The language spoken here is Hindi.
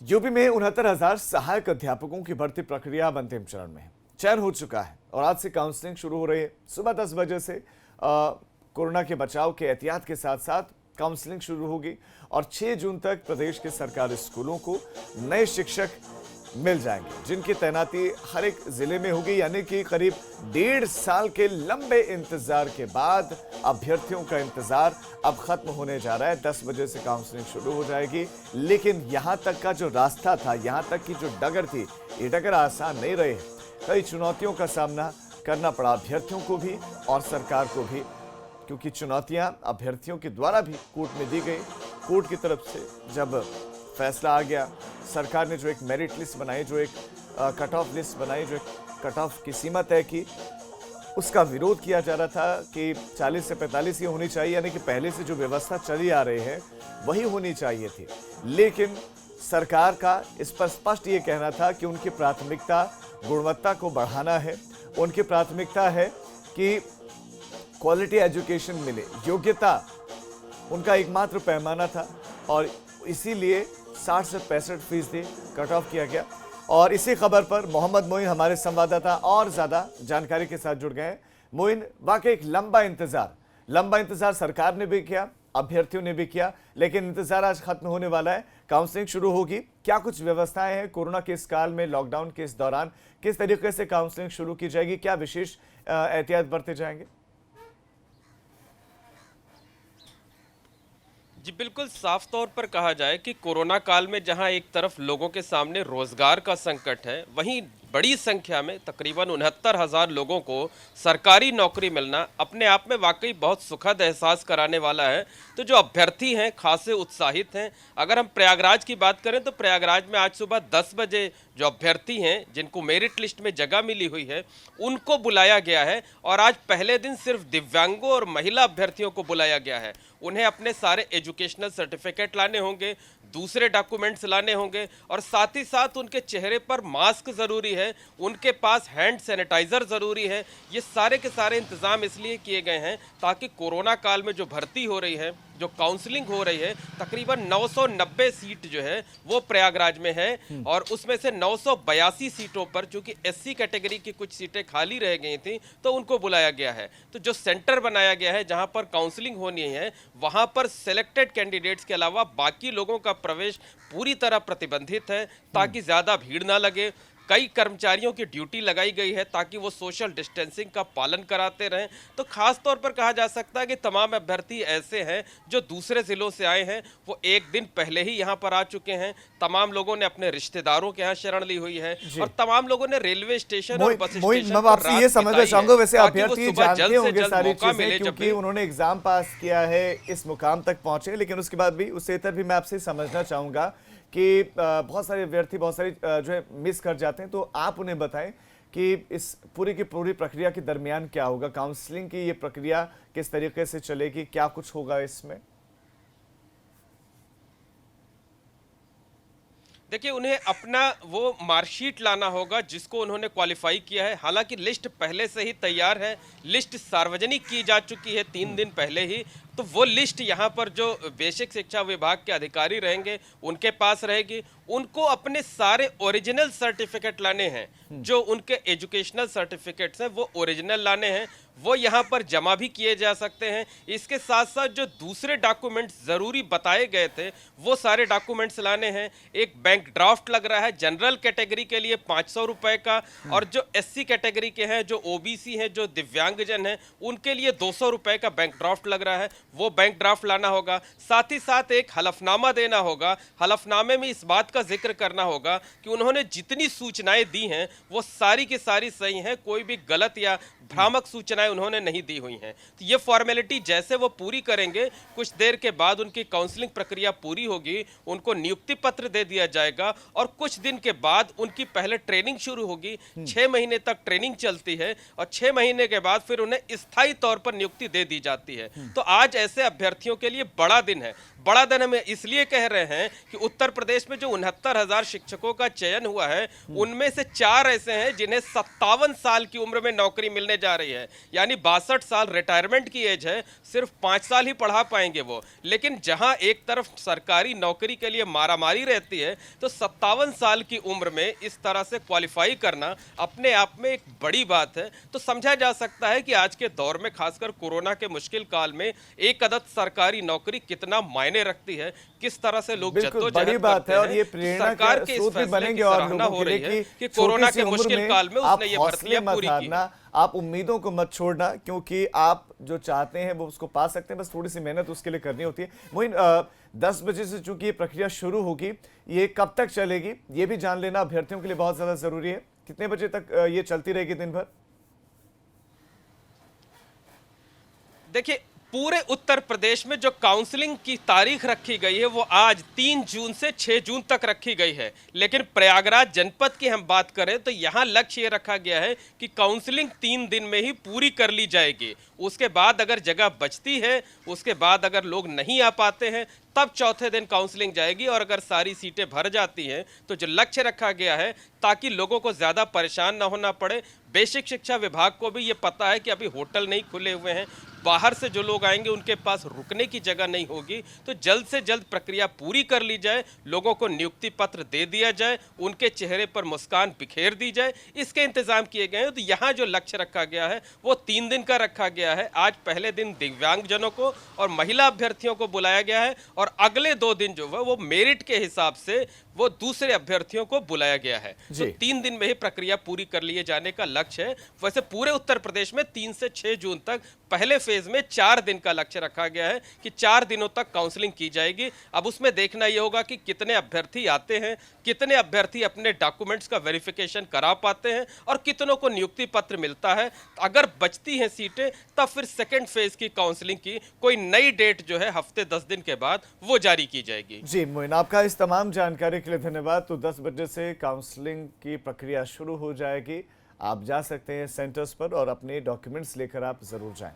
यूपी में 69,000 सहायक अध्यापकों की भर्ती प्रक्रिया अब अंतिम चरण में है। चयन हो चुका है और आज से काउंसलिंग शुरू हो रही है। सुबह 10 बजे से कोरोना के बचाव के एहतियात के साथ साथ काउंसलिंग शुरू होगी और 6 जून तक प्रदेश के सरकारी स्कूलों को नए शिक्षक मिल जाएंगे, जिनकी तैनाती हर एक जिले में होगी। यानी कि करीब 1.5 साल के लंबे इंतजार के बाद अभ्यर्थियों का इंतजार अब खत्म होने जा रहा है। 10 बजे से काउंसलिंग शुरू हो जाएगी, लेकिन यहां तक का जो रास्ता था, यहां तक की जो डगर थी, ये डगर आसान नहीं रही। कई चुनौतियों का सामना करना पड़ा अभ्यर्थियों को भी और सरकार को भी, क्योंकि चुनौतियां अभ्यर्थियों के द्वारा भी कोर्ट में दी गई। कोर्ट की तरफ से जब फैसला आ गया, सरकार ने जो एक मेरिट लिस्ट बनाई, जो एक कट ऑफ लिस्ट बनाई, जो एक कट ऑफ की सीमा तय की, उसका विरोध किया जा रहा था कि 40 से 45 ही होनी चाहिए, यानी कि पहले से जो व्यवस्था चली आ रही है वही होनी चाहिए थी। लेकिन सरकार का इस पर स्पष्ट ये कहना था कि उनकी प्राथमिकता गुणवत्ता को बढ़ाना है, उनकी प्राथमिकता है कि क्वालिटी एजुकेशन मिले, योग्यता उनका एकमात्र पैमाना था और इसीलिए 60 से 65% कट ऑफ किया गया। और इसी खबर पर मोहम्मद मोइन हमारे संवाददाता और ज्यादा जानकारी के साथ जुड़ गए हैं। मोइन, वाकई एक लंबा इंतजार सरकार ने भी किया, अभ्यर्थियों ने भी किया, लेकिन इंतजार आज खत्म होने वाला है। काउंसलिंग शुरू होगी। क्या कुछ व्यवस्थाएं हैं कोरोना के इस काल में, लॉकडाउन के इस दौरान किस तरीके से काउंसलिंग शुरू की जाएगी, क्या विशेष एहतियात बरते जाएंगे? जी बिल्कुल, साफ तौर पर कहा जाए कि कोरोना काल में जहां एक तरफ लोगों के सामने रोजगार का संकट है, वहीं बड़ी संख्या में तकरीबन 69,000 लोगों को सरकारी नौकरी मिलना अपने आप में वाकई बहुत सुखद एहसास कराने वाला है। तो जो अभ्यर्थी हैं खासे उत्साहित हैं। अगर हम प्रयागराज की बात करें तो प्रयागराज में आज सुबह 10 बजे जो अभ्यर्थी हैं जिनको मेरिट लिस्ट में जगह मिली हुई है, उनको बुलाया गया है और आज पहले दिन सिर्फ दिव्यांगों और महिला अभ्यर्थियों को बुलाया गया है। उन्हें अपने सारे एजुकेशनल सर्टिफिकेट लाने होंगे, दूसरे डॉक्यूमेंट्स लाने होंगे और साथ ही साथ उनके चेहरे पर मास्क ज़रूरी है, उनके पास हैंड सैनिटाइज़र ज़रूरी है। ये सारे के सारे इंतज़ाम इसलिए किए गए हैं ताकि कोरोना काल में जो भर्ती हो रही है, जो काउंसलिंग हो रही है, तकरीबन 990 सीट जो है वो प्रयागराज में है और उसमें से 982 सीटों पर चूंकि एससी कैटेगरी की कुछ सीटें खाली रह गई थी तो उनको बुलाया गया है। तो जो सेंटर बनाया गया है जहां पर काउंसलिंग होनी है, वहां पर सिलेक्टेड कैंडिडेट्स के अलावा बाकी लोगों का प्रवेश पूरी तरह प्रतिबंधित है ताकि ज़्यादा भीड़ ना लगे। कई कर्मचारियों की ड्यूटी लगाई गई है ताकि वो सोशल डिस्टेंसिंग का पालन कराते रहें। तो खास तौर पर कहा जा सकता है कि तमाम अभ्यर्थी ऐसे हैं जो दूसरे ज़िलों से आए हैं, वो एक दिन पहले ही यहाँ पर आ चुके हैं। तमाम लोगों ने अपने रिश्तेदारों के यहाँ शरण ली हुई है और तमाम लोगों ने रेलवे स्टेशन और बस स्टेशन मैं आपसे ये समझना चाहूंगा, वैसे अभ्यर्थी जानते होंगे सारी चीजें क्योंकि उन्होंने एग्जाम पास किया है, इस मुकाम तक पहुंचे, लेकिन उसके बाद भी उससे इतर भी मैं आपसे समझना चाहूंगा कि बहुत सारे अभ्यर्थी बहुत सारी जो है मिस कर जाते हैं। तो आप उन्हें बताएं कि इस पूरी की पूरी प्रक्रिया के दरमियान क्या होगा, काउंसलिंग की ये प्रक्रिया किस तरीके से चलेगी, क्या कुछ होगा इसमें? देखिए, उन्हें अपना वो मार्कशीट लाना होगा जिसको उन्होंने क्वालिफाई किया है। हालांकि लिस्ट पहले से ही तैयार है, लिस्ट सार्वजनिक की जा चुकी है 3 दिन पहले ही। तो वो लिस्ट यहाँ पर जो बेसिक शिक्षा विभाग के अधिकारी रहेंगे उनके पास रहेगी। उनको अपने सारे ओरिजिनल सर्टिफिकेट लाने हैं, जो उनके एजुकेशनल सर्टिफिकेट्स हैं वो ओरिजिनल लाने हैं, वो यहाँ पर जमा भी किए जा सकते हैं। इसके साथ साथ जो दूसरे डॉक्यूमेंट्स ज़रूरी बताए गए थे वो सारे डॉक्यूमेंट्स लाने हैं। एक बैंक ड्राफ्ट लग रहा है जनरल कैटेगरी के लिए 500 रुपये का, और जो एससी कैटेगरी के हैं, जो ओबीसी हैं, जो दिव्यांगजन हैं, उनके लिए 200 रुपये का बैंक ड्राफ्ट लग रहा है, वो बैंक ड्राफ्ट लाना होगा। साथ ही साथ एक हलफनामा देना होगा। हलफनामे में इस बात का जिक्र करना होगा कि उन्होंने जितनी सूचनाएं दी हैं वो सारी की सारी सही हैं, कोई भी गलत या भ्रामक सूचनाएं उन्होंने नहीं दी हुई हैं। तो ये फॉर्मेलिटी जैसे वो पूरी करेंगे, कुछ देर के बाद उनकी काउंसलिंग प्रक्रिया पूरी होगी, उनको नियुक्ति पत्र दे दिया जाएगा और कुछ दिन के बाद उनकी पहले ट्रेनिंग शुरू होगी। 6 महीने तक ट्रेनिंग चलती है और 6 महीने के बाद फिर उन्हें स्थायी तौर पर नियुक्ति दे दी जाती है। तो आज ऐसे अभ्यर्थियों के लिए बड़ा दिन है। बड़ा दिन हम इसलिए कह रहे हैं कि उत्तर प्रदेश में जो 69,000 शिक्षकों का चयन हुआ है, उनमें से 4 ऐसे हैं जिन्हें 57 साल की उम्र में नौकरी मिलने जा रही है, यानी 62 साल रिटायरमेंट की एज है, सिर्फ 5 साल ही पढ़ा पाएंगे वो। लेकिन जहां एक तरफ सरकारी नौकरी के लिए मारामारी रहती है, तो 57 साल की उम्र में इस तरह से क्वालिफाई करना अपने आप में एक बड़ी बात है। तो समझा जा सकता है कि आज के दौर में, खासकर कोरोना के मुश्किल काल में, एक अदद सरकारी नौकरी कितना मायने रखती है, किस तरह से लोग बिल्कुल जद्दोजहद बड़ी बात करते है। और हैं। ये तो प्रेरणा सरकार के के इस स्रोत भी फैसले बनेंगे की और सराहना लोगों हो के रही लिए है कि कि कोरोना छोटी सी के उम्र मुश्किल में काल में आप उसने ये हौसले भर्तियां मत पूरी की। हारना, आप उम्मीदों को मत छोड़ना, क्योंकि आप जो चाहते हैं वो उसको पा सकते हैं, बस थोड़ी सी मेहनत उसके लिए करनी होती है। मोइन, 10 बजे से चूंकि ये प्रक्रिया शुरू होगी, ये कब तक चलेगी ये भी जान लेना अभ्यर्थियों के लिए बहुत ज्यादा जरूरी है। कितने बजे तक ये चलती रहेगी दिन भर? देखिए, पूरे उत्तर प्रदेश में जो काउंसलिंग की तारीख रखी गई है वो आज 3 जून से 6 जून तक रखी गई है। लेकिन प्रयागराज जनपद की हम बात करें तो यहाँ लक्ष्य ये रखा गया है कि काउंसलिंग 3 दिन में ही पूरी कर ली जाएगी। उसके बाद अगर जगह बचती है, उसके बाद अगर लोग नहीं आ पाते हैं, तब चौथे दिन काउंसलिंग जाएगी। और अगर सारी सीटें भर जाती हैं तो जो लक्ष्य रखा गया है, ताकि लोगों को ज़्यादा परेशान ना होना पड़े, बेसिक शिक्षा विभाग को भी ये पता है कि अभी होटल नहीं खुले हुए हैं, बाहर से जो लोग आएंगे उनके पास रुकने की जगह नहीं होगी, तो जल्द से जल्द प्रक्रिया पूरी कर ली जाए, लोगों को नियुक्ति पत्र दे दिया जाए, उनके चेहरे पर मुस्कान बिखेर दी जाए, इसके इंतजाम किए गए हैं। तो यहाँ जो लक्ष्य रखा गया है वो 3 दिन का रखा गया है। आज पहले दिन दिव्यांगजनों को और महिला अभ्यर्थियों को बुलाया गया है, और अगले 2 दिन जो है वो मेरिट के हिसाब से वो दूसरे अभ्यर्थियों को बुलाया गया है। तो 3 दिन में ही प्रक्रिया पूरी कर लिए जाने का लक्ष्य है। वैसे पूरे उत्तर प्रदेश में 3 से 6 जून तक पहले फेज में 4 दिन का लक्ष्य रखा गया है कि 4 दिनों तक काउंसलिंग की जाएगी। अब उसमें देखना यह होगा कि कितने अभ्यर्थी आते हैं, कितने अभ्यर्थी अपने डॉक्यूमेंट्स का वेरिफिकेशन करा पाते हैं, और कितनों को नियुक्ति पत्र मिलता है। अगर बचती हैं सीटें, तब फिर सेकेंड फेज की काउंसलिंग की कोई नई डेट जो है हफ्ते 10 दिन के बाद वो जारी की जाएगी। जी मोइन, आपका इस तमाम जानकारी के लिए धन्यवाद। तो 10 बजे से काउंसलिंग की प्रक्रिया शुरू हो जाएगी। आप जा सकते हैं सेंटर्स पर और अपने डॉक्यूमेंट्स लेकर आप जरूर जाएं।